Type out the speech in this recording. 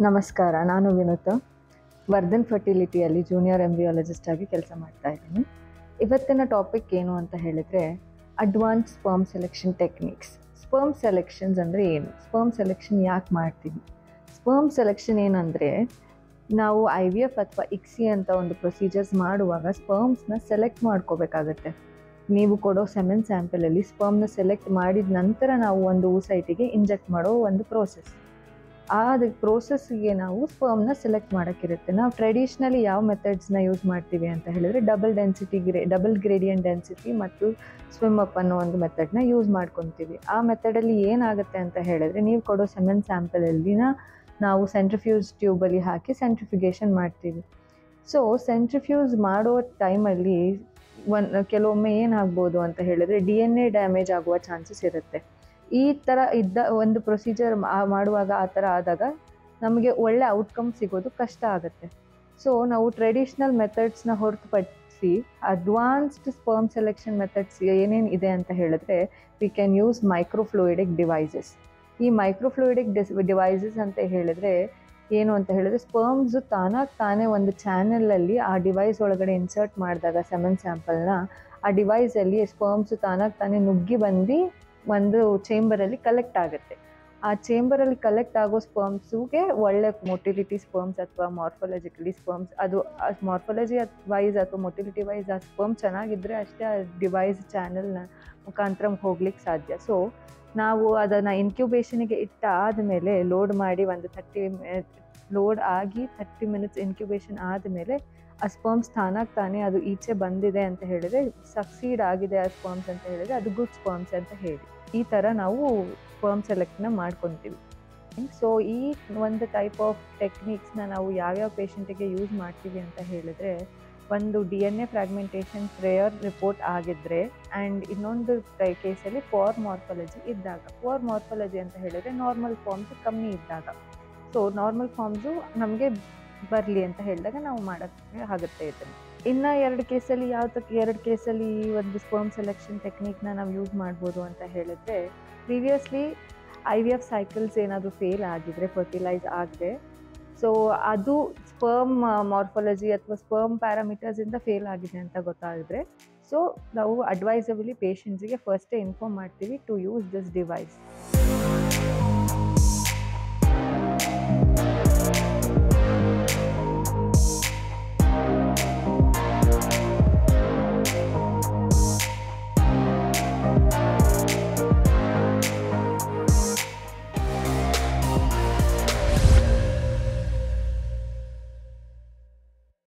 ನಮಸ್ಕಾರ, ನಾನು Vinutha Vardhan ಫರ್ಟಿಲಿಟಿಯಲ್ಲಿ junior embryologist ಆಗಿ ಕೆಲಸ ಮಾಡ್ತಾ ಇದ್ದೀನಿ. ಇವತ್ತಿನ ಟಾಪಿಕ್ ಏನು ಅಂತ ಹೇಳಿದರೆ advance sperm selection techniques. Sperm selections ಅಂದರೆ ಏನು, ಸ್ಪರ್ಮ್ ಸೆಲೆಕ್ಷನ್ ಯಾಕೆ ಮಾಡ್ತೀವಿ? ಸ್ಪರ್ಮ್ ಸೆಲೆಕ್ಷನ್ ಏನಂದರೆ, ನಾವು IVF ಅಥವಾ ICSI ಅಂತ ಒಂದು ಪ್ರೊಸೀಜರ್ಸ್ ಮಾಡುವಾಗ ಸ್ಪರ್ಮ್ಸ್ನ ಸೆಲೆಕ್ಟ್ ಮಾಡ್ಕೋಬೇಕಾಗತ್ತೆ. ನೀವು ಕೊಡೋ ಸೆಮೆನ್ ಸ್ಯಾಂಪಲಲ್ಲಿ ಸ್ಪರ್ಮ್ನ ಸೆಲೆಕ್ಟ್ ಮಾಡಿದ ನಂತರ ನಾವು ಒಂದು ಸೈಟಿಗೆ ಇಂಜೆಕ್ಟ್ ಮಾಡೋ ಒಂದು ಪ್ರೋಸೆಸ್. ಆ ಪ್ರೋಸೆಸ್ಗೆ ನಾವು ಸ್ಪರ್ಮ್ನ ಸೆಲೆಕ್ಟ್ ಮಾಡೋಕ್ಕಿರುತ್ತೆ. ನಾವು ಟ್ರೆಡಿಷ್ನಲಿ ಯಾವ ಮೆಥಡ್ಸ್ನ ಯೂಸ್ ಮಾಡ್ತೀವಿ ಅಂತ ಹೇಳಿದರೆ ಡಬಲ್ ಗ್ರೇಡಿಯಂಟ್ ಡೆನ್ಸಿಟಿ ಮತ್ತು ಸ್ವಿಮ್ ಅಪ್ ಅನ್ನೋ ಒಂದು ಮೆಥಡ್ನ ಯೂಸ್ ಮಾಡ್ಕೊತೀವಿ. ಆ ಮೆಥಡಲ್ಲಿ ಏನಾಗುತ್ತೆ ಅಂತ ಹೇಳಿದ್ರೆ, ನೀವು ಕೊಡೋ ಸೆಮೆನ್ ಸ್ಯಾಂಪಲಲ್ಲಿನ ನಾವು ಸೆಂಟ್ರಿಫ್ಯೂಸ್ ಟ್ಯೂಬಲ್ಲಿ ಹಾಕಿ ಸೆಂಟ್ರಿಫಿಗೇಷನ್ ಮಾಡ್ತೀವಿ. ಸೊ ಸೆಂಟ್ರಿಫ್ಯೂಸ್ ಮಾಡೋ ಟೈಮಲ್ಲಿ ಕೆಲವೊಮ್ಮೆ ಏನಾಗ್ಬೋದು ಅಂತ ಹೇಳಿದ್ರೆ DNA ಡ್ಯಾಮೇಜ್ ಆಗುವ ಚಾನ್ಸಸ್ ಇರುತ್ತೆ. ಈ ಥರ ಇದ್ದ ಒಂದು ಪ್ರೊಸೀಜರ್ ಮಾಡುವಾಗ ಆ ಥರ ಆದಾಗ ನಮಗೆ ಒಳ್ಳೆ ಔಟ್ಕಮ್ ಸಿಗೋದು ಕಷ್ಟ ಆಗುತ್ತೆ. ಸೊ ನಾವು ಟ್ರೆಡಿಷ್ನಲ್ ಮೆಥಡ್ಸ್ನ ಹೊರತುಪಡಿಸಿ ಅಡ್ವಾನ್ಸ್ಡ್ ಸ್ಪರ್ಮ್ ಸೆಲೆಕ್ಷನ್ ಮೆಥಡ್ಸ್ ಏನೇನು ಇದೆ ಅಂತ ಹೇಳಿದ್ರೆ, ವಿ ಕ್ಯಾನ್ ಯೂಸ್ ಮೈಕ್ರೋಫ್ಲೂಯಿಡಿಕ್ ಡಿವೈಸಸ್. ಈ ಮೈಕ್ರೋಫ್ಲೂಯಿಡಿಕ್ ಡಿವೈಸಸ್ ಅಂತ ಹೇಳಿದ್ರೆ ಏನು ಅಂತ ಹೇಳಿದ್ರೆ, ಸ್ಪರ್ಮ್ಸು ತಾನೇ ಒಂದು ಚಾನೆಲಲ್ಲಿ ಆ ಡಿವೈಸ್ ಒಳಗಡೆ ಇನ್ಸರ್ಟ್ ಮಾಡಿದಾಗ ಸೆಮೆನ್ ಸ್ಯಾಂಪಲ್ನ, ಆ ಡಿವೈಸಲ್ಲಿ ಸ್ಪರ್ಮ್ಸು ತಾನೇ ನುಗ್ಗಿ ಬಂದು ಒಂದು ಚೇಂಬರಲ್ಲಿ ಕಲೆಕ್ಟ್ ಆಗುತ್ತೆ. ಆ ಚೇಂಬರಲ್ಲಿ ಕಲೆಕ್ಟ್ ಆಗೋ ಸ್ಪರ್ಮ್ಸ್ಗೆ ಒಳ್ಳೆ ಮೊಟಿಲಿಟಿ ಸ್ಪರ್ಮ್ಸ್ ಅಥವಾ ಮಾರ್ಫಾಲಜಿಕಲಿ ಸ್ಪರ್ಮ್ಸ್, ಅದು ಮಾರ್ಫಾಲಜಿ ವೈಸ್ ಅಥವಾ ಮೊಟಿಲಿಟಿ ವೈಸ್ ಆ ಸ್ಪರ್ಮ್ ಚೆನ್ನಾಗಿದ್ದರೆ ಅಷ್ಟೇ ಆ ಡಿವೈಸ್ ಚಾನೆಲ್ನ ಮುಖಾಂತರ ಹೋಗ್ಲಿಕ್ಕೆ ಸಾಧ್ಯ. ಸೊ ನಾವು ಅದನ್ನು ಇನ್ಕ್ಯುಬೇಷನಿಗೆ ಆದಮೇಲೆ ಲೋಡ್ ಮಾಡಿ ಒಂದು 30 ಮಿನಿಟ್ಸ್ ಇನ್ಕ್ಯುಬೇಷನ್ ಆದಮೇಲೆ ಆ ಸ್ಪರ್ಮ್ಸ್ ತಾನೇ ಅದು ಈಚೆ ಬಂದಿದೆ ಅಂತ ಹೇಳಿದರೆ, ಸಕ್ಸೀಡ್ ಆಗಿದೆ ಆ ಸ್ಪರ್ಮ್ಸ್ ಅಂತ ಹೇಳಿದರೆ ಅದು ಗುಡ್ ಸ್ಪರ್ಮ್ಸ್ ಅಂತ ಹೇಳಿ. ಈ ಥರ ನಾವು ಸ್ಪರ್ಮ್ ಸೆಲೆಕ್ಟ್ನ ಮಾಡ್ಕೊತೀವಿ. ಸೊ ಈ ಒಂದು ಟೈಪ್ ಆಫ್ ಟೆಕ್ನಿಕ್ಸ್ನ ನಾವು ಯಾವ್ಯಾವ ಪೇಷಂಟಿಗೆ ಯೂಸ್ ಮಾಡ್ತೀವಿ ಅಂತ ಹೇಳಿದರೆ, ಒಂದು DNA ಫ್ರಾಗ್ಮೆಂಟೇಷನ್ ಪ್ರೇಯರ್ ರಿಪೋರ್ಟ್ ಆಗಿದ್ದರೆ, ಆ್ಯಂಡ್ ಇನ್ನೊಂದು ಕೇಸಲ್ಲಿ ಪೋರ್ ಮಾರ್ಫಾಲಜಿ ಇದ್ದಾಗ. ಪೋರ್ ಮಾರ್ಫಾಲಜಿ ಅಂತ ಹೇಳಿದರೆ ನಾರ್ಮಲ್ ಫಾರ್ಮ್ಸು ಕಮ್ಮಿ ಇದ್ದಾಗ. ಸೊ ನಾರ್ಮಲ್ ಫಾರ್ಮ್ಸು ನಮಗೆ ಬರಲಿ ಅಂತ ಹೇಳಿದಾಗ ನಾವು ಮಾಡೋಕ್ಕೆ ಆಗುತ್ತೆ ಇದನ್ನು. ಇನ್ನು ಎರಡು ಕೇಸಲ್ಲಿ ಒಂದು ಸ್ಪರ್ಮ್ ಸೆಲೆಕ್ಷನ್ ಟೆಕ್ನಿಕ್ನ ನಾವು ಯೂಸ್ ಮಾಡ್ಬೋದು ಅಂತ ಹೇಳಿದ್ರೆ, ಪ್ರೀವಿಯಸ್ಲಿ IVF ಸೈಕಲ್ಸ್ ಏನಾದರೂ ಫೇಲ್ ಆಗಿದ್ರೆ, ಫರ್ಟಿಲೈಸ್ ಆಗದೆ, ಸೊ ಅದು ಸ್ಪರ್ಮ್ ಮಾರ್ಫಾಲಜಿ ಅಥವಾ ಸ್ಪರ್ಮ್ ಪ್ಯಾರಾಮೀಟರ್ಸಿಂದ ಫೇಲ್ ಆಗಿದೆ ಅಂತ ಗೊತ್ತಾಗಿದ್ರೆ, ಸೊ ನಾವು ಅಡ್ವೈಸಬಲಿ ಪೇಷಂಟ್ಸಿಗೆ ಫಸ್ಟೇ ಇನ್ಫಾರ್ಮ್ ಮಾಡ್ತೀವಿ ಟು ಯೂಸ್ ದಿಸ್ ಡಿವೈಸ್.